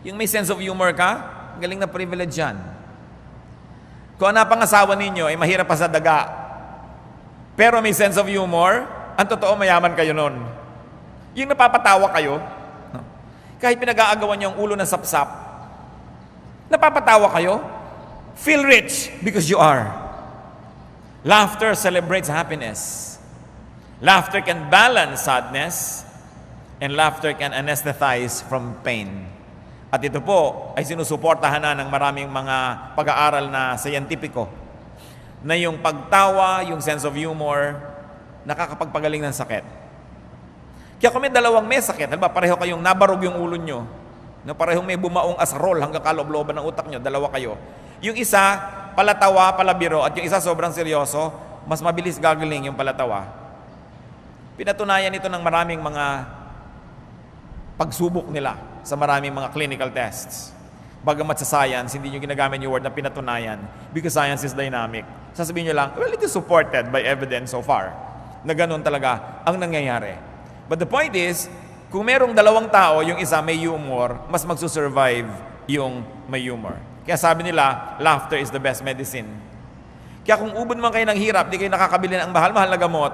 Yung may sense of humor ka, galing na privilege yan. Kung ang napangasawa ninyo ay mahirap pa sa daga, pero may sense of humor, ang totoo mayaman kayo nun. Yung napapatawa kayo, no? Kahit pinag-aagawan niyo ang ulo ng sapsap, napapatawa kayo, feel rich because you are. Laughter celebrates happiness. Laughter can balance sadness, and laughter can anesthetize from pain. At ito po ay sinusuportahan na ng maraming mga pag-aaral na scientifico na yung pagtawa, yung sense of humor, nakakapagpagaling ng sakit. Kaya kung may dalawang may sakit, halimbawa pareho kayong nabarog yung ulo nyo, na parehong may bumaong asarol hanggang kaloob-looban ng utak nyo, dalawa kayo. Yung isa, palatawa, palabiro, at yung isa sobrang seryoso, mas mabilis gagaling yung palatawa. Pinatunayan ito ng maraming mga pagsubok nila sa maraming mga clinical tests. Bagamat sa science, hindi nyo ginagamit yung word na pinatunayan because science is dynamic. Sasabihin nyo lang, well, it is supported by evidence so far na ganun talaga ang nangyayari. But the point is, kung merong dalawang tao, yung isa may humor, mas magsusurvive yung may humor. Kaya sabi nila, laughter is the best medicine. Kaya kung ubod man kayo ng hirap, di kayo nakakabili ng mahal-mahal na gamot,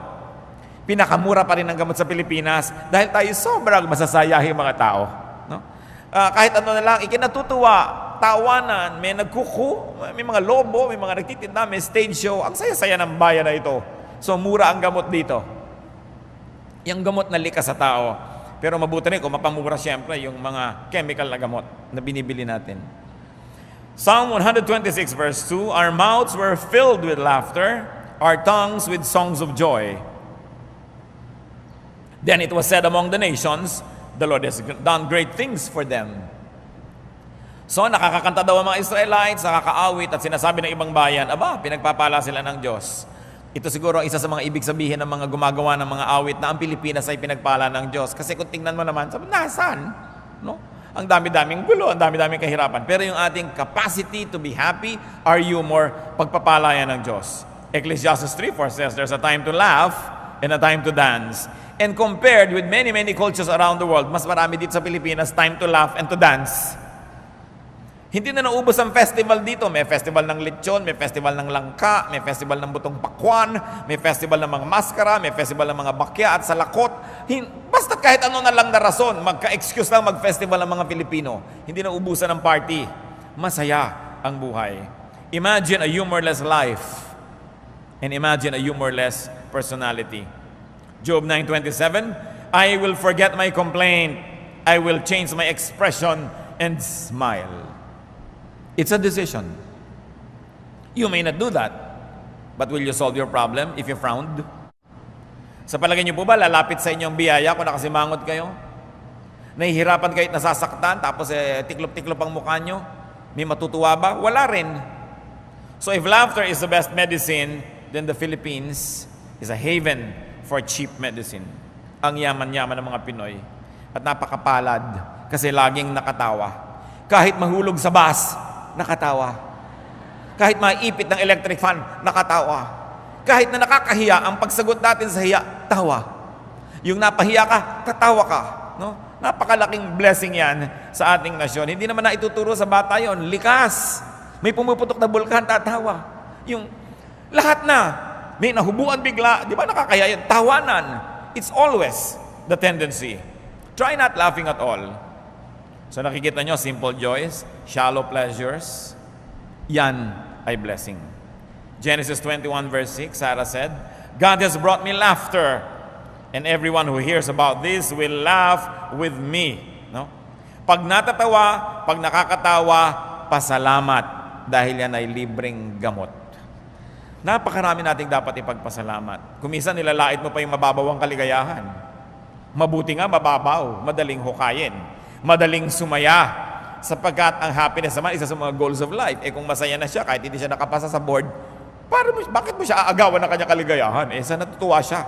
pinakamura pa rin ang gamot sa Pilipinas dahil tayo sobrang masasayahin mga tao. No? Kahit ano na lang, ikinatutuwa, tawanan, may nagkuku, may mga lobo, may mga nagtitinda, may stage show. Ang saya-saya ng bayan na ito. So, mura ang gamot dito. Yung gamot na likas sa tao. Pero mabuti rin kung mapamura siyempre yung mga chemical na gamot na binibili natin. Psalm 126 verse 2, our mouths were filled with laughter, our tongues with songs of joy. Then it was said among the nations, the Lord has done great things for them. So nakakakanta daw ang mga Israelites, nakakaawit at sinasabi ng ibang bayan, aba, pinagpapala sila ng Diyos. Ito siguro ang isa sa mga ibig sabihin ng mga gumagawa ng mga awit na ang Pilipinas ay pinagpala ng Diyos. Kasi kung tingnan mo naman, sabi, nasaan? No? Ang dami-daming gulo, ang dami-daming kahirapan. Pero yung ating capacity to be happy, our humor, pagpapalaya ng Diyos. Ecclesiastes 3:4 says, there's a time to laugh and a time to dance. And compared with many, many cultures around the world, mas marami dito sa Pilipinas, time to laugh and to dance. Hindi na naubos ang festival dito. May festival ng lechon, may festival ng langka, may festival ng butong pakwan, may festival ng mga maskara, may festival ng mga bakya at salakot. Basta kahit ano na lang na rason, magka-excuse lang mag-festival ng mga Pilipino. Hindi na ubusan ng party. Masaya ang buhay. Imagine a humorless life and imagine a humorless personality. Job 9:27, I will forget my complaint. I will change my expression and smile. It's a decision. You may not do that, but will you solve your problem if you frowned? Sa palagay niyo po ba, lalapit sa inyong biyaya kung nakasimangot kayo? Nahihirapan kayo at nasasaktan, tapos tiklop-tiklop ang mukha nyo? May matutuwa ba? Wala rin. So if laughter is the best medicine, then the Philippines is a haven for cheap medicine. Ang yaman-yaman ng mga Pinoy. At napakapalad kasi laging nakatawa. Kahit mahulog sa bus, nakatawa. Kahit maipit ng electric fan, nakatawa. Kahit na nakakahiya ang pagsagot natin sa hiya, tawa. Yung napahiya ka, tatawa ka. No? Napakalaking blessing yan sa ating nasyon. Hindi naman na ituturo sa bata yon. Likas. May pumuputok na bulkan, tatawa. Yung lahat na, may nahubuan bigla, di ba nakakahiya yun? Tawanan. It's always the tendency. Try not laughing at all. So nakikita nyo, simple joys, shallow pleasures, yan ay blessing. Genesis 21 verse 6, Sarah said, God has brought me laughter, and everyone who hears about this will laugh with me. No? Pag natatawa, pag nakakatawa, pasalamat, dahil yan ay libreng gamot. Napakarami nating dapat ipagpasalamat. Kung minsan nilalait mo pa yung mababaw ang kaligayahan. Mabuti nga mababaw, madaling hukayin. Madaling sumaya sapagkat ang happiness naman isa sa mga goals of life. Kung masaya na siya kahit hindi siya nakapasa sa board, bakit mo siya aagawan ng kanyang kaligayahan? Sa natutuwa siya.